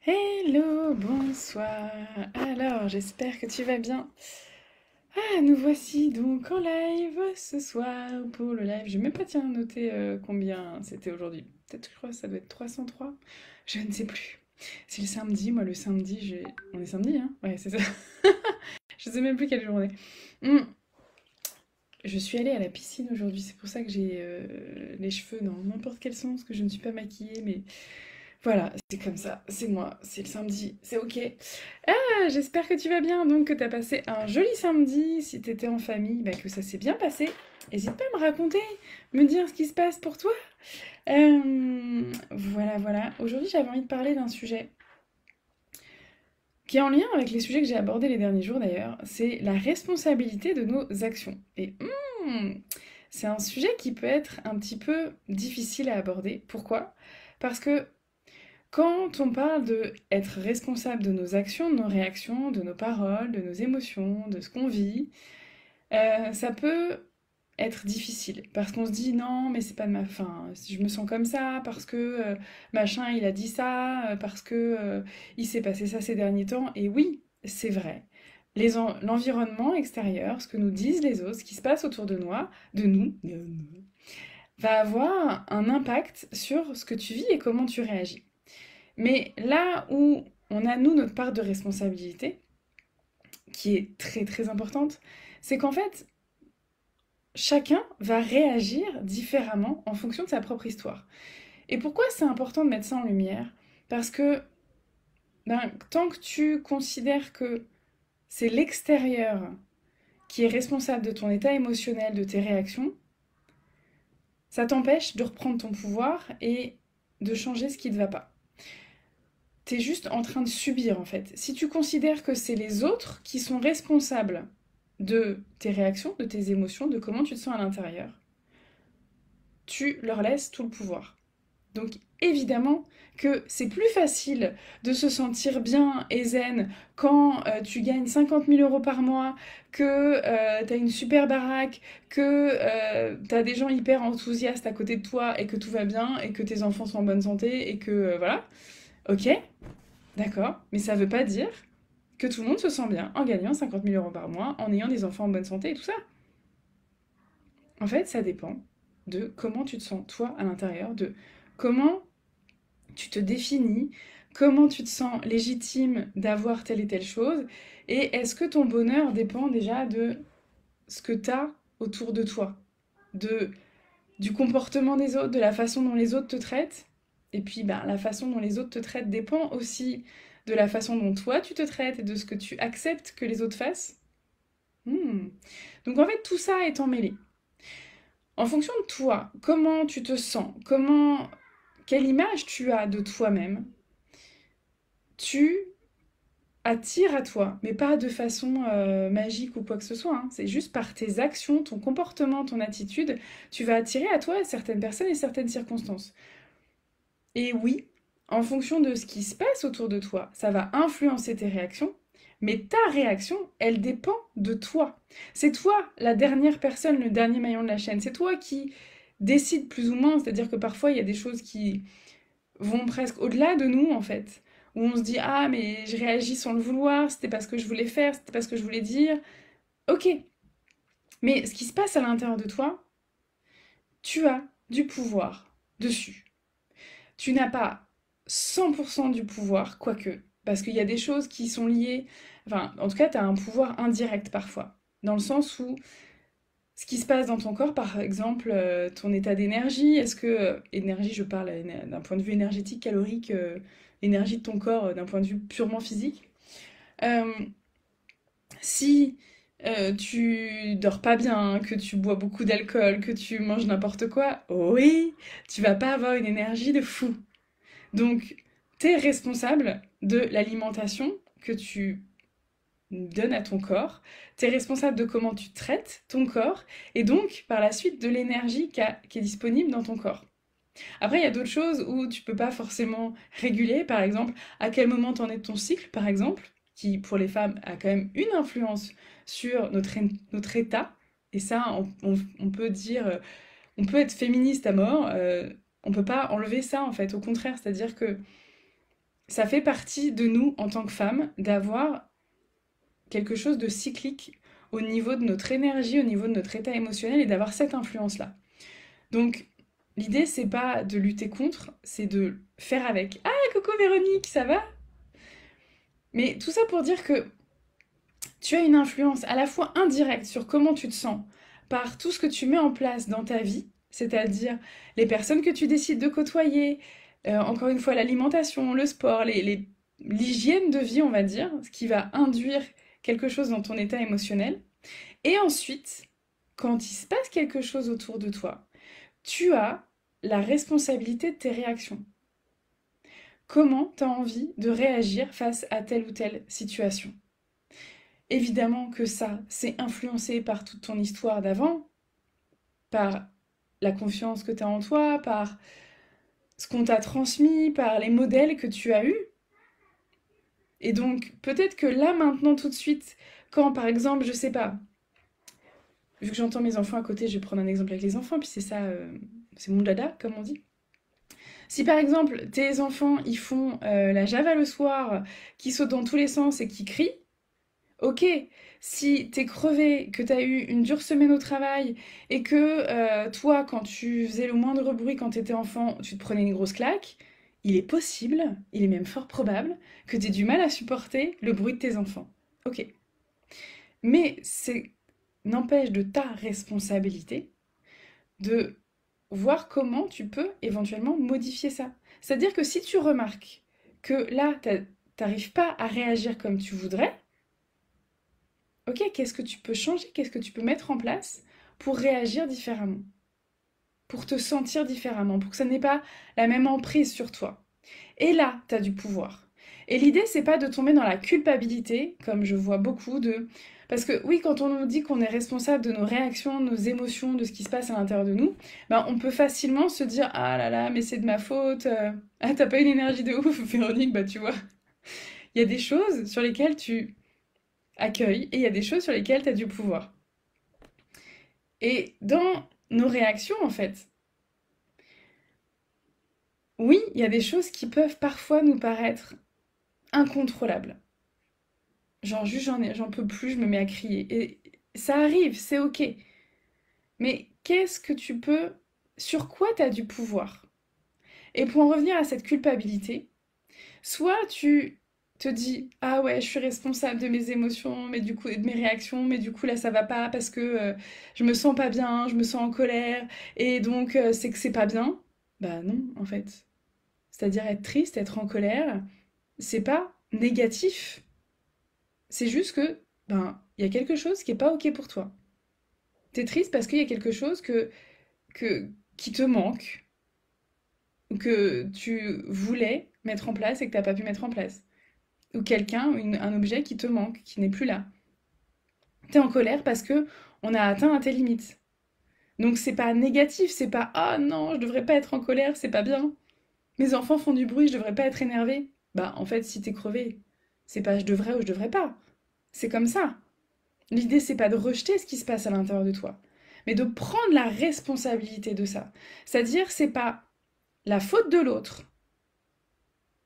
Hello, bonsoir. Alors, j'espère que tu vas bien. Ah, nous voici donc en live ce soir pour le live. Je vais même pas tiens noter combien c'était aujourd'hui. Peut-être, je crois, que ça doit être 303. Je ne sais plus. C'est le samedi. Moi, le samedi, on est samedi, hein? Ouais, c'est ça. Je sais même plus quelle journée. Hmm. Je suis allée à la piscine aujourd'hui. C'est pour ça que j'ai les cheveux dans n'importe quel sens, que je ne suis pas maquillée, mais voilà, c'est comme ça, c'est moi, c'est le samedi, c'est ok. Ah, j'espère que tu vas bien, donc que tu as passé un joli samedi. Si tu étais en famille, bah, que ça s'est bien passé. N'hésite pas à me raconter, me dire ce qui se passe pour toi. Voilà, voilà. Aujourd'hui, j'avais envie de parler d'un sujet qui est en lien avec les sujets que j'ai abordés les derniers jours d'ailleurs. C'est la responsabilité de nos actions. Et c'est un sujet qui peut être un petit peu difficile à aborder. Pourquoi? Parce que quand on parle de être responsable de nos actions, de nos réactions, de nos paroles, de nos émotions, de ce qu'on vit, ça peut être difficile parce qu'on se dit non mais c'est pas de ma fin, je me sens comme ça parce que machin il a dit ça, parce que il s'est passé ça ces derniers temps. Et oui, c'est vrai. L'environnement extérieur, ce que nous disent les autres, ce qui se passe autour de nous, va avoir un impact sur ce que tu vis et comment tu réagis. Mais là où on a, nous, notre part de responsabilité, qui est très très importante, c'est qu'en fait, chacun va réagir différemment en fonction de sa propre histoire. Et pourquoi c'est important de mettre ça en lumière? Parce que tant que tu considères que c'est l'extérieur qui est responsable de ton état émotionnel, de tes réactions, ça t'empêche de reprendre ton pouvoir et de changer ce qui ne va pas. T'es juste en train de subir en fait. Si tu considères que c'est les autres qui sont responsables de tes réactions, de tes émotions, de comment tu te sens à l'intérieur, tu leur laisses tout le pouvoir. Donc évidemment que c'est plus facile de se sentir bien et zen quand tu gagnes 50 000 € par mois, que tu as une super baraque, que tu as des gens hyper enthousiastes à côté de toi et que tout va bien et que tes enfants sont en bonne santé et que voilà. Ok, d'accord, mais ça veut pas dire que tout le monde se sent bien en gagnant 50 000 € par mois, en ayant des enfants en bonne santé et tout ça. En fait, ça dépend de comment tu te sens, toi, à l'intérieur, de comment tu te définis, comment tu te sens légitime d'avoir telle et telle chose, et est-ce que ton bonheur dépend déjà de ce que tu as autour de toi, de, du comportement des autres, de la façon dont les autres te traitent. Et puis, ben, la façon dont les autres te traitent dépend aussi de la façon dont toi tu te traites et de ce que tu acceptes que les autres fassent. Hmm. Donc en fait, tout ça est emmêlé. En fonction de toi, comment tu te sens, quelle image tu as de toi-même, tu attires à toi, mais pas de façon magique ou quoi que ce soit, hein. C'est juste par tes actions, ton comportement, ton attitude, tu vas attirer à toi certaines personnes et certaines circonstances. Et oui, en fonction de ce qui se passe autour de toi, ça va influencer tes réactions, mais ta réaction, elle dépend de toi. C'est toi la dernière personne, le dernier maillon de la chaîne. C'est toi qui décide plus ou moins, c'est-à-dire que parfois il y a des choses qui vont presque au-delà de nous en fait, où on se dit ah mais je réagis sans le vouloir, c'était pas ce que je voulais faire, c'était pas ce que je voulais dire. Ok, mais ce qui se passe à l'intérieur de toi, tu as du pouvoir dessus. Tu n'as pas 100% du pouvoir, quoique, parce qu'il y a des choses qui sont liées, enfin, en tout cas, tu as un pouvoir indirect parfois, dans le sens où ce qui se passe dans ton corps, par exemple, ton état d'énergie, est-ce que, énergie, je parle d'un point de vue énergétique, calorique, énergie de ton corps d'un point de vue purement physique. Euh, Si tu dors pas bien, que tu bois beaucoup d'alcool, que tu manges n'importe quoi, oui, tu vas pas avoir une énergie de fou. Donc, tu es responsable de l'alimentation que tu donnes à ton corps, tu es responsable de comment tu traites ton corps, et donc, par la suite, de l'énergie qui est disponible dans ton corps. Après, il y a d'autres choses où tu peux pas forcément réguler, par exemple, à quel moment t'en es de ton cycle, par exemple, qui, pour les femmes, a quand même une influence sur notre état, et ça, on peut dire, on peut être féministe à mort, on peut pas enlever ça, en fait, au contraire, c'est-à-dire que Ça fait partie de nous en tant que femmes d'avoir quelque chose de cyclique au niveau de notre énergie, au niveau de notre état émotionnel et d'avoir cette influence-là. Donc, l'idée, c'est pas de lutter contre, c'est de faire avec. Ah, coucou Véronique, ça va? Mais tout ça pour dire que tu as une influence à la fois indirecte sur comment tu te sens par tout ce que tu mets en place dans ta vie, c'est-à-dire les personnes que tu décides de côtoyer, encore une fois l'alimentation, le sport, l'hygiène de vie, on va dire, ce qui va induire quelque chose dans ton état émotionnel. Et ensuite, quand il se passe quelque chose autour de toi, tu as la responsabilité de tes réactions. Comment tu as envie de réagir face à telle ou telle situation? Évidemment que ça, c'est influencé par toute ton histoire d'avant, par la confiance que tu as en toi, par ce qu'on t'a transmis, par les modèles que tu as eus. Et donc, peut-être que là, maintenant, tout de suite, quand par exemple, je sais pas, vu que j'entends mes enfants à côté, je vais prendre un exemple avec les enfants, puis c'est ça, c'est mon dada, comme on dit. Si par exemple, tes enfants, ils font la java le soir, qui sautent dans tous les sens et qui crient, ok, si t'es crevé, que t'as eu une dure semaine au travail et que toi, quand tu faisais le moindre bruit quand t'étais enfant, tu te prenais une grosse claque, il est possible, il est même fort probable, que t'aies du mal à supporter le bruit de tes enfants. Ok. Mais c'est n'empêche de ta responsabilité de voir comment tu peux éventuellement modifier ça. C'est-à-dire que si tu remarques que là, t'arrives pas à réagir comme tu voudrais, ok, qu'est-ce que tu peux changer? Qu'est-ce que tu peux mettre en place pour réagir différemment? Pour te sentir différemment, pour que ça n'ait pas la même emprise sur toi. Et là, tu as du pouvoir. Et l'idée, c'est pas de tomber dans la culpabilité, comme je vois beaucoup de... Parce que oui, quand on nous dit qu'on est responsable de nos réactions, de nos émotions, de ce qui se passe à l'intérieur de nous, ben, on peut facilement se dire «Ah là là, mais c'est de ma faute, ah t'as pas une énergie de ouf, Véronique, bah tu vois». Il y a des choses sur lesquelles tu accueilles et il y a des choses sur lesquelles tu as du pouvoir. Et dans nos réactions, en fait, oui, il y a des choses qui peuvent parfois nous paraître incontrôlables. Genre, juste, j'en peux plus, je me mets à crier. Et ça arrive, c'est ok. Mais qu'est-ce que tu peux... Sur quoi tu as du pouvoir? Et pour en revenir à cette culpabilité, soit tu te dis, ah ouais, je suis responsable de mes émotions, mais du coup, et de mes réactions, mais du coup, là, ça va pas parce que je me sens pas bien, je me sens en colère, et donc c'est que c'est pas bien. Bah non, en fait. C'est-à-dire être triste, être en colère, c'est pas négatif. C'est juste que, ben, il y a quelque chose qui est pas ok pour toi. T'es triste parce qu'il y a quelque chose qui te manque, ou que tu voulais mettre en place et que t'as pas pu mettre en place. Ou quelqu'un, un objet qui te manque, qui n'est plus là. T'es en colère parce que on a atteint tes limites. Donc c'est pas négatif, c'est pas ah non, je devrais pas être en colère, c'est pas bien. Mes enfants font du bruit, je devrais pas être énervée. Bah en fait, si t'es crevé, c'est pas je devrais ou je devrais pas. C'est comme ça. L'idée, c'est pas de rejeter ce qui se passe à l'intérieur de toi, mais de prendre la responsabilité de ça. C'est-à-dire, c'est pas la faute de l'autre,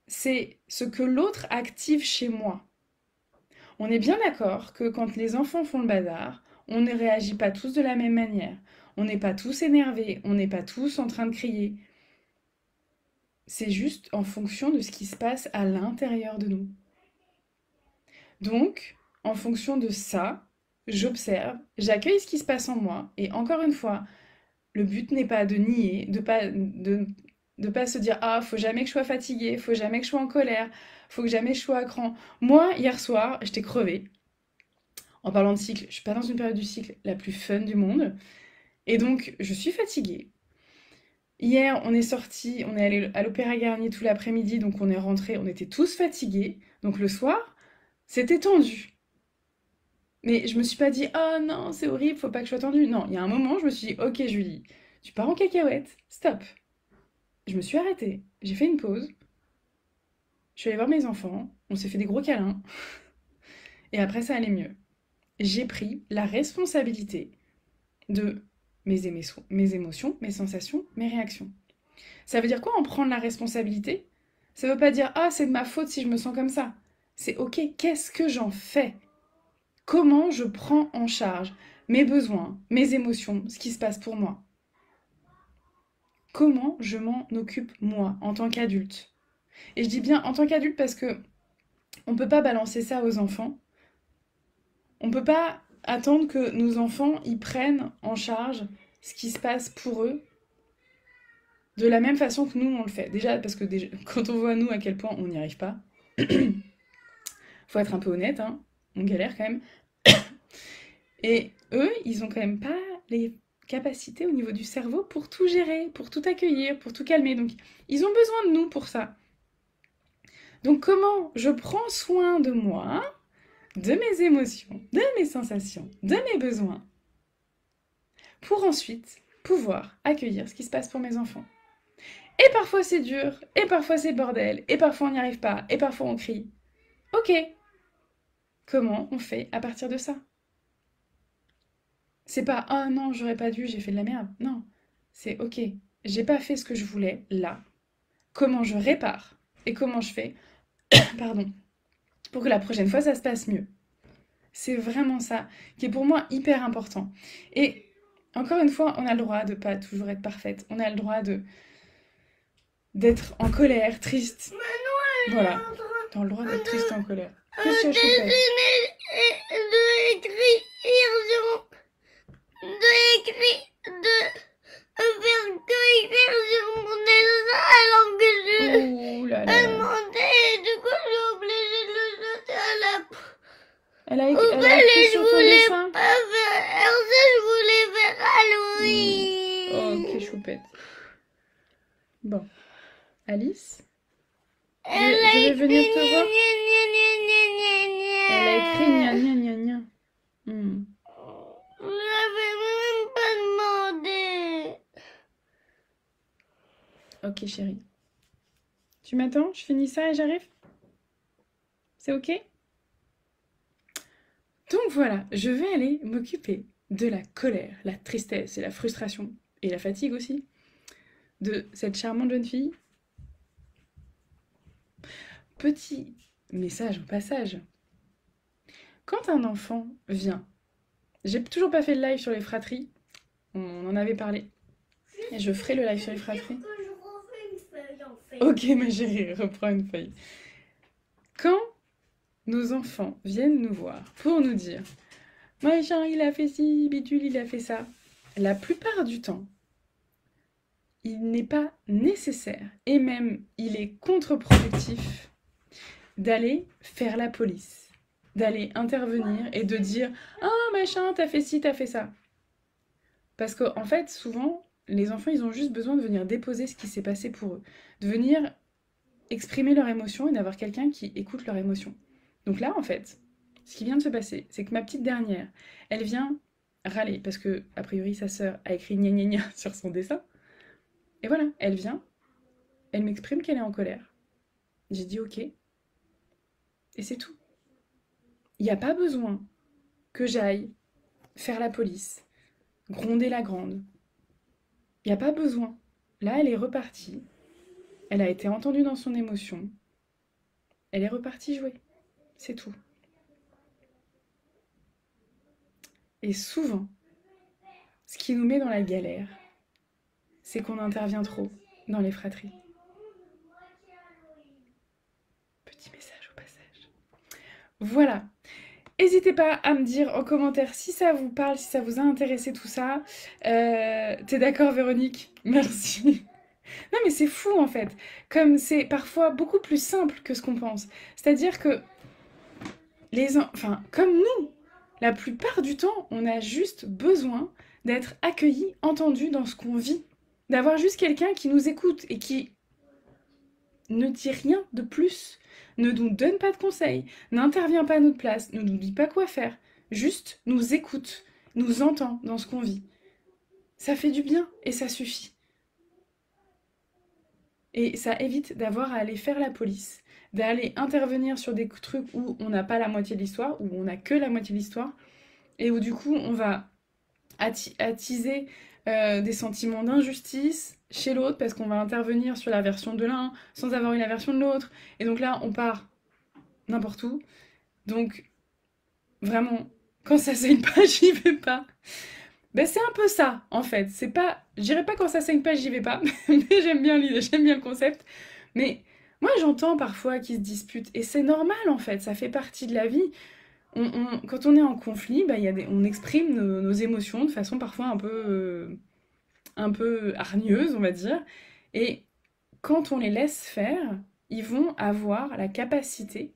c'est ce que l'autre active chez moi. On est bien d'accord que quand les enfants font le bazar, on ne réagit pas tous de la même manière. On n'est pas tous énervés, on n'est pas tous en train de crier. C'est juste en fonction de ce qui se passe à l'intérieur de nous. Donc, en fonction de ça, j'observe, j'accueille ce qui se passe en moi, et encore une fois, le but n'est pas de nier, de pas se dire ah, faut jamais que je sois fatiguée, faut jamais que je sois en colère, faut que jamais je sois à cran. Moi, hier soir, j'étais crevée. En parlant de cycle, je suis pas dans une période du cycle la plus fun du monde, et donc je suis fatiguée. Hier, on est sorti, on est allé à l'Opéra Garnier tout l'après-midi, donc on est rentré, on était tous fatigués. Donc le soir, c'était tendu. Mais je me suis pas dit, oh non, c'est horrible, faut pas que je sois tendue. Non, il y a un moment, je me suis dit, ok Julie, tu pars en cacahuète, stop. Je me suis arrêtée, j'ai fait une pause, je suis allée voir mes enfants, on s'est fait des gros câlins, et après ça allait mieux. J'ai pris la responsabilité de mes émotions, mes sensations, mes réactions. Ça veut dire quoi en prendre la responsabilité? Ça veut pas dire ah c'est de ma faute si je me sens comme ça. C'est ok, qu'est-ce que j'en fais? Comment je prends en charge mes besoins, mes émotions, ce qui se passe pour moi? Comment je m'en occupe moi en tant qu'adulte? Et je dis bien en tant qu'adulte parce que on peut pas balancer ça aux enfants. On peut pas attendre que nos enfants y prennent en charge ce qui se passe pour eux de la même façon que nous on le fait. Déjà parce que déjà, quand on voit nous à quel point on n'y arrive pas, faut être un peu honnête, hein, on galère quand même. Et eux, ils ont quand même pas les capacités au niveau du cerveau pour tout gérer, pour tout accueillir, pour tout calmer. Donc ils ont besoin de nous pour ça. Donc comment je prends soin de moi, de mes émotions, de mes sensations, de mes besoins, pour ensuite pouvoir accueillir ce qui se passe pour mes enfants. Et parfois c'est dur, et parfois c'est bordel, et parfois on n'y arrive pas, et parfois on crie. Ok, comment on fait à partir de ça? C'est pas ah non, j'aurais pas dû, j'ai fait de la merde. Non, c'est ok, j'ai pas fait ce que je voulais là. Comment je répare et comment je fais, pardon, pour que la prochaine fois ça se passe mieux. C'est vraiment ça qui est pour moi hyper important. Et encore une fois, on a le droit de pas toujours être parfaite. On a le droit de d'être en colère, triste. Voilà, t'as le droit d'être triste et en colère. Qu'est-ce que je fais? Ouh là là. Elle a écrit sur ton dessin? Ok, choupette. Bon. Alice? Je vais venir te voir. Elle a écrit gna gna gna gna. Ok, chérie. Tu m'attends? Je finis ça et j'arrive? C'est ok? Donc voilà, je vais aller m'occuper de la colère, la tristesse et la frustration, et la fatigue aussi, de cette charmante jeune fille. Petit message au passage. Quand un enfant vient, j'ai toujours pas fait le live sur les fratries, on en avait parlé, et je ferai le live sur les fratries. Ok ma chérie, reprends une feuille. Quand nos enfants viennent nous voir pour nous dire « Machin, il a fait ci, bidule, il a fait ça », la plupart du temps, il n'est pas nécessaire, et même il est contre-productif, d'aller faire la police, d'aller intervenir et de dire « Ah, machin, t'as fait ci, t'as fait ça ». Parce qu'en fait, souvent, les enfants, ils ont juste besoin de venir déposer ce qui s'est passé pour eux, de venir exprimer leurs émotions et d'avoir quelqu'un qui écoute leurs émotions. Donc là, en fait, ce qui vient de se passer, c'est que ma petite dernière, elle vient râler, parce que, a priori, sa sœur a écrit gna gna gna sur son dessin. Et voilà, elle vient, elle m'exprime qu'elle est en colère. J'ai dit ok, et c'est tout. Il n'y a pas besoin que j'aille faire la police, gronder la grande. Il n'y a pas besoin. Là, elle est repartie. Elle a été entendue dans son émotion. Elle est repartie jouer. C'est tout. Et souvent, ce qui nous met dans la galère, c'est qu'on intervient trop dans les fratries. Petit message au passage. Voilà. N'hésitez pas à me dire en commentaire si ça vous parle, si ça vous a intéressé tout ça. T'es d'accord, Véronique? Merci. Non mais c'est fou en fait, comme c'est parfois beaucoup plus simple que ce qu'on pense. C'est-à-dire que comme nous, la plupart du temps, on a juste besoin d'être accueillis, entendus dans ce qu'on vit, d'avoir juste quelqu'un qui nous écoute et qui ne dit rien de plus, ne nous donne pas de conseils, n'intervient pas à notre place, ne nous dit pas quoi faire, juste nous écoute, nous entend dans ce qu'on vit. Ça fait du bien et ça suffit. Et ça évite d'avoir à aller faire la police, d'aller intervenir sur des trucs où on n'a pas la moitié de l'histoire, où on n'a que la moitié de l'histoire, et où du coup on va attiser des sentiments d'injustice chez l'autre parce qu'on va intervenir sur la version de l'un sans avoir eu la version de l'autre. Et donc là, on part n'importe où. Donc, vraiment, quand ça saigne pas, j'y vais pas. Ben, c'est un peu ça, en fait. C'est pas... Je dirais pas quand ça saigne pas, j'y vais pas. Mais j'aime bien l'idée, j'aime bien le concept. Mais moi, j'entends parfois qu'ils se disputent. Et c'est normal, en fait. Ça fait partie de la vie. Quand on est en conflit, bah, on exprime nos émotions de façon parfois un peu hargneuse, on va dire. Et quand on les laisse faire, ils vont avoir la capacité.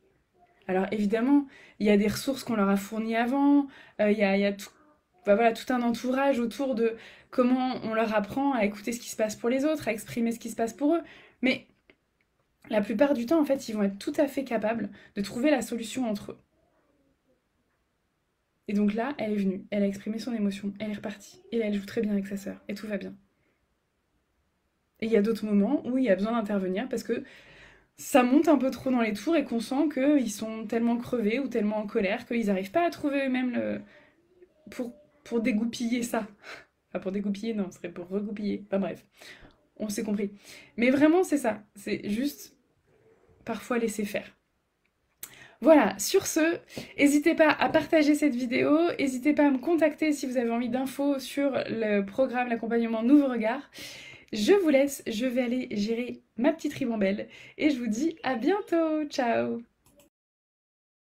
Alors évidemment, il y a des ressources qu'on leur a fournies avant, il y a tout, bah voilà, tout un entourage autour de comment on leur apprend à écouter ce qui se passe pour les autres, à exprimer ce qui se passe pour eux. Mais la plupart du temps, en fait, ils vont être tout à fait capables de trouver la solution entre eux. Et donc là, elle est venue, elle a exprimé son émotion, elle est repartie. Et là, elle joue très bien avec sa sœur, et tout va bien. Et il y a d'autres moments où il y a besoin d'intervenir parce que ça monte un peu trop dans les tours et qu'on sent qu'ils sont tellement crevés ou tellement en colère qu'ils n'arrivent pas à trouver eux-mêmes pour dégoupiller ça. Enfin, pour dégoupiller, non, ce serait pour regoupiller. Enfin bref, on s'est compris. Mais vraiment, c'est ça. C'est juste parfois laisser faire. Voilà, sur ce, n'hésitez pas à partager cette vidéo, n'hésitez pas à me contacter si vous avez envie d'infos sur le programme, l'accompagnement Nouveau Regard. Je vous laisse, je vais aller gérer ma petite ribambelle et je vous dis à bientôt, ciao!